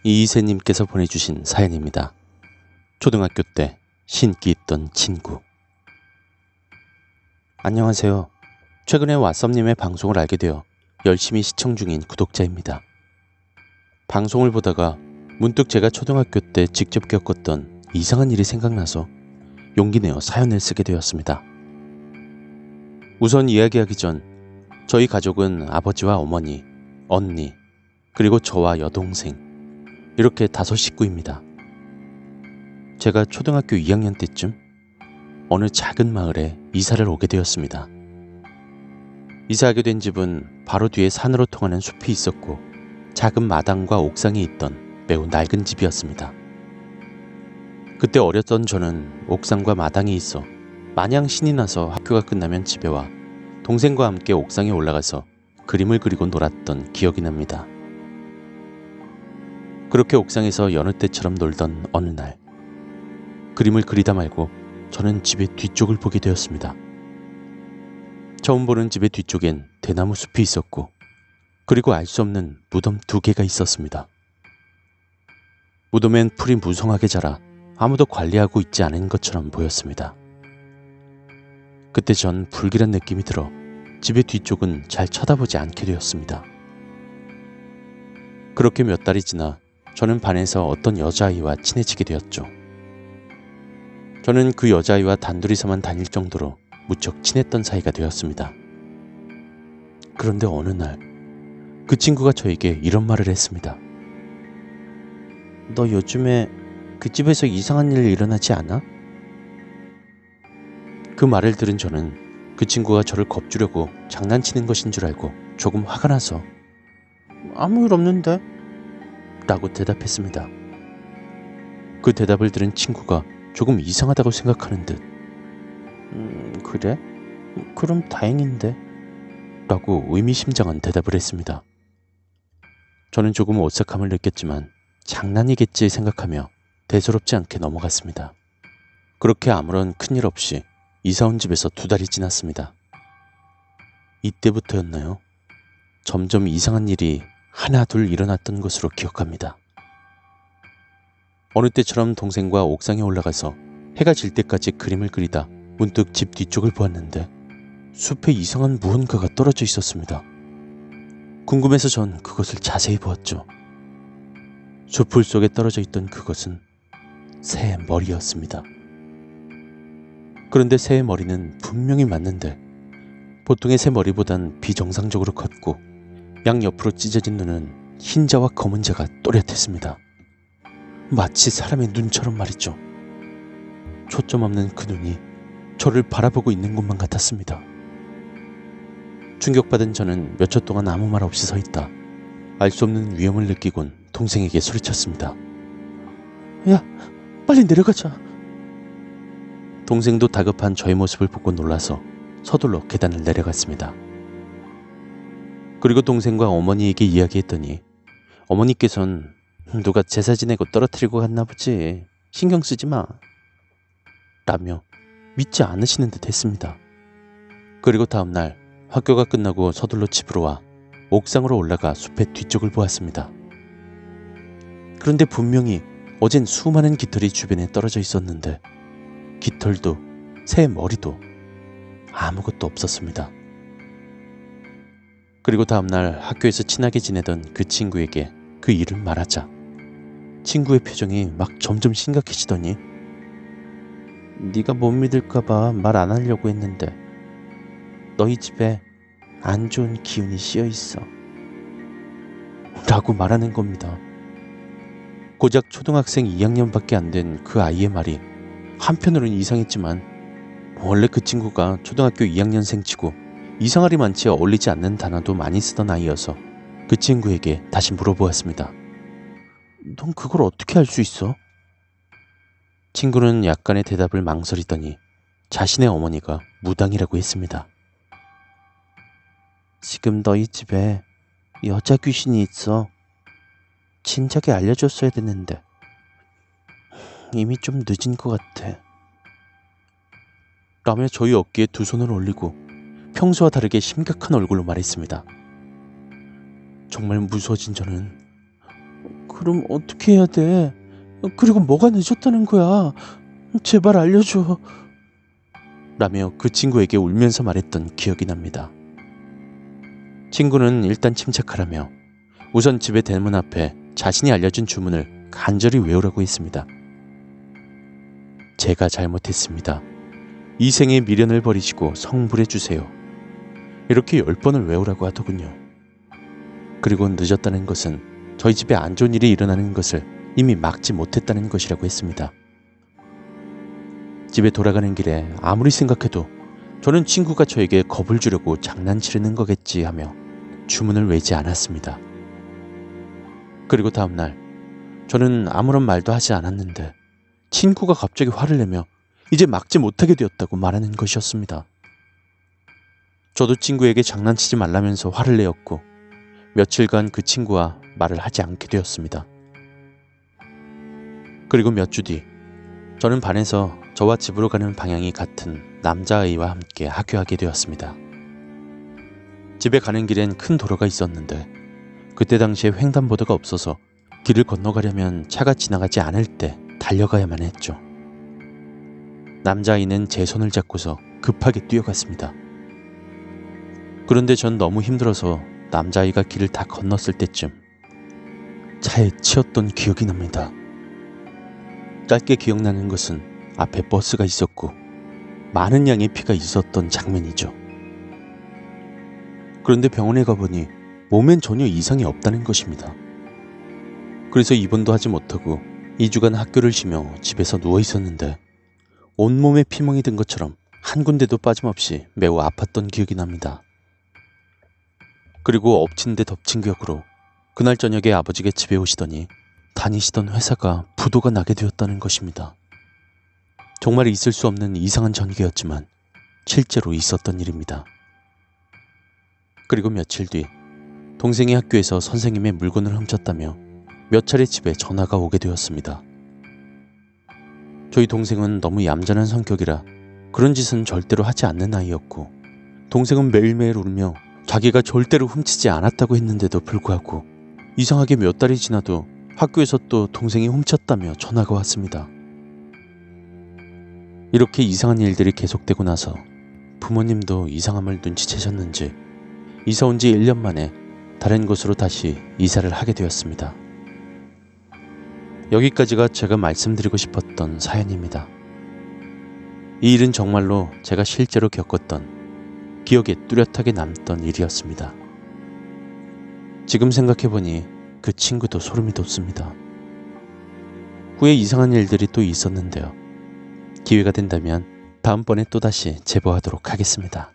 이이세님께서 보내주신 사연입니다. 초등학교 때 신기 있던 친구. 안녕하세요. 최근에 왓썸님의 방송을 알게 되어 열심히 시청 중인 구독자입니다. 방송을 보다가 문득 제가 초등학교 때 직접 겪었던 이상한 일이 생각나서 용기 내어 사연을 쓰게 되었습니다. 우선 이야기하기 전 저희 가족은 아버지와 어머니, 언니, 그리고 저와 여동생 이렇게 5 식구입니다. 제가 초등학교 2학년 때쯤 어느 작은 마을에 이사를 오게 되었습니다. 이사하게 된 집은 바로 뒤에 산으로 통하는 숲이 있었고 작은 마당과 옥상이 있던 매우 낡은 집이었습니다. 그때 어렸던 저는 옥상과 마당이 있어 마냥 신이 나서 학교가 끝나면 집에 와 동생과 함께 옥상에 올라가서 그림을 그리고 놀았던 기억이 납니다. 그렇게 옥상에서 여느 때처럼 놀던 어느 날 그림을 그리다 말고 저는 집의 뒤쪽을 보게 되었습니다. 처음 보는 집의 뒤쪽엔 대나무 숲이 있었고 그리고 알 수 없는 무덤 2개가 있었습니다. 무덤엔 풀이 무성하게 자라 아무도 관리하고 있지 않은 것처럼 보였습니다. 그때 전 불길한 느낌이 들어 집의 뒤쪽은 잘 쳐다보지 않게 되었습니다. 그렇게 몇 달이 지나 저는 반에서 어떤 여자아이와 친해지게 되었죠. 저는 그 여자아이와 단둘이서만 다닐 정도로 무척 친했던 사이가 되었습니다. 그런데 어느 날 그 친구가 저에게 이런 말을 했습니다. 너 요즘에 그 집에서 이상한 일 일어나지 않아? 그 말을 들은 저는 그 친구가 저를 겁주려고 장난치는 것인 줄 알고 조금 화가 나서 아무 일 없는데? 라고 대답했습니다. 그 대답을 들은 친구가 조금 이상하다고 생각하는 듯 그래? 그럼 다행인데? 라고 의미심장한 대답을 했습니다. 저는 조금 어색함을 느꼈지만 장난이겠지 생각하며 대수롭지 않게 넘어갔습니다. 그렇게 아무런 큰일 없이 이사온 집에서 2달이 지났습니다. 이때부터였나요? 점점 이상한 일이 하나 둘 일어났던 것으로 기억합니다. 어느 때처럼 동생과 옥상에 올라가서 해가 질 때까지 그림을 그리다 문득 집 뒤쪽을 보았는데 숲에 이상한 무언가가 떨어져 있었습니다. 궁금해서 전 그것을 자세히 보았죠. 숲풀 속에 떨어져 있던 그것은 새의 머리였습니다. 그런데 새의 머리는 분명히 맞는데 보통의 새 머리보단 비정상적으로 컸고 양옆으로 찢어진 눈은 흰자와 검은자가 또렷했습니다. 마치 사람의 눈처럼 말이죠. 초점 없는 그 눈이 저를 바라보고 있는 것만 같았습니다. 충격받은 저는 몇 초 동안 아무 말 없이 서 있다 알 수 없는 위험을 느끼곤 동생에게 소리쳤습니다. 야, 빨리 내려가자. 동생도 다급한 저의 모습을 보고 놀라서 서둘러 계단을 내려갔습니다. 그리고 동생과 어머니에게 이야기했더니 어머니께선 누가 제사 지내고 떨어뜨리고 갔나 보지. 신경 쓰지 마. 라며 믿지 않으시는 듯 했습니다. 그리고 다음날 학교가 끝나고 서둘러 집으로 와 옥상으로 올라가 숲의 뒤쪽을 보았습니다. 그런데 분명히 어젠 수많은 깃털이 주변에 떨어져 있었는데 깃털도 새 머리도 아무것도 없었습니다. 그리고 다음날 학교에서 친하게 지내던 그 친구에게 그 일을 말하자 친구의 표정이 막 점점 심각해지더니 네가 못 믿을까봐 말 안 하려고 했는데 너희 집에 안 좋은 기운이 씌어 있어 라고 말하는 겁니다. 고작 초등학생 2학년밖에 안 된 그 아이의 말이 한편으로는 이상했지만 원래 그 친구가 초등학교 2학년생 치고 이상하리 많지 어울리지 않는 단어도 많이 쓰던 아이여서 그 친구에게 다시 물어보았습니다. 넌 그걸 어떻게 알 수 있어? 친구는 약간의 대답을 망설이더니 자신의 어머니가 무당이라고 했습니다. 지금 너희 집에 여자 귀신이 있어. 진작에 알려줬어야 됐는데 이미 좀 늦은 것 같아. 라며 저희 어깨에 2 손을 올리고 평소와 다르게 심각한 얼굴로 말했습니다. 정말 무서워진 저는 그럼 어떻게 해야 돼? 그리고 뭐가 늦었다는 거야? 제발 알려줘. 라며 그 친구에게 울면서 말했던 기억이 납니다. 친구는 일단 침착하라며 우선 집의 대문 앞에 자신이 알려준 주문을 간절히 외우라고 했습니다. 제가 잘못했습니다. 이 생에 미련을 버리시고 성불해 주세요. 이렇게 10번을 외우라고 하더군요. 그리고 늦었다는 것은 저희 집에 안 좋은 일이 일어나는 것을 이미 막지 못했다는 것이라고 했습니다. 집에 돌아가는 길에 아무리 생각해도 저는 친구가 저에게 겁을 주려고 장난치려는 거겠지 하며 주문을 외지 않았습니다. 그리고 다음날 저는 아무런 말도 하지 않았는데 친구가 갑자기 화를 내며 이제 막지 못하게 되었다고 말하는 것이었습니다. 저도 친구에게 장난치지 말라면서 화를 내었고 며칠간 그 친구와 말을 하지 않게 되었습니다. 그리고 몇 주 뒤 저는 반에서 저와 집으로 가는 방향이 같은 남자아이와 함께 하교하게 되었습니다. 집에 가는 길엔 큰 도로가 있었는데 그때 당시에 횡단보도가 없어서 길을 건너가려면 차가 지나가지 않을 때 달려가야만 했죠. 남자아이는 제 손을 잡고서 급하게 뛰어갔습니다. 그런데 전 너무 힘들어서 남자아이가 길을 다 건넜을 때쯤 차에 치였던 기억이 납니다. 짧게 기억나는 것은 앞에 버스가 있었고 많은 양의 피가 있었던 장면이죠. 그런데 병원에 가보니 몸엔 전혀 이상이 없다는 것입니다. 그래서 입원도 하지 못하고 2주간 학교를 쉬며 집에서 누워 있었는데 온몸에 피멍이 든 것처럼 한 군데도 빠짐없이 매우 아팠던 기억이 납니다. 그리고 엎친 데 덮친 격으로 그날 저녁에 아버지가 집에 오시더니 다니시던 회사가 부도가 나게 되었다는 것입니다. 정말 있을 수 없는 이상한 전개였지만 실제로 있었던 일입니다. 그리고 며칠 뒤 동생이 학교에서 선생님의 물건을 훔쳤다며 몇 차례 집에 전화가 오게 되었습니다. 저희 동생은 너무 얌전한 성격이라 그런 짓은 절대로 하지 않는 아이였고 동생은 매일매일 울며 자기가 절대로 훔치지 않았다고 했는데도 불구하고 이상하게 몇 달이 지나도 학교에서 또 동생이 훔쳤다며 전화가 왔습니다. 이렇게 이상한 일들이 계속되고 나서 부모님도 이상함을 눈치채셨는지 이사 온 지 1년 만에 다른 곳으로 다시 이사를 하게 되었습니다. 여기까지가 제가 말씀드리고 싶었던 사연입니다. 이 일은 정말로 제가 실제로 겪었던 기억에 뚜렷하게 남던 일이었습니다. 지금 생각해보니 그 친구도 소름이 돋습니다. 후에 이상한 일들이 또 있었는데요. 기회가 된다면 다음번에 또다시 제보하도록 하겠습니다.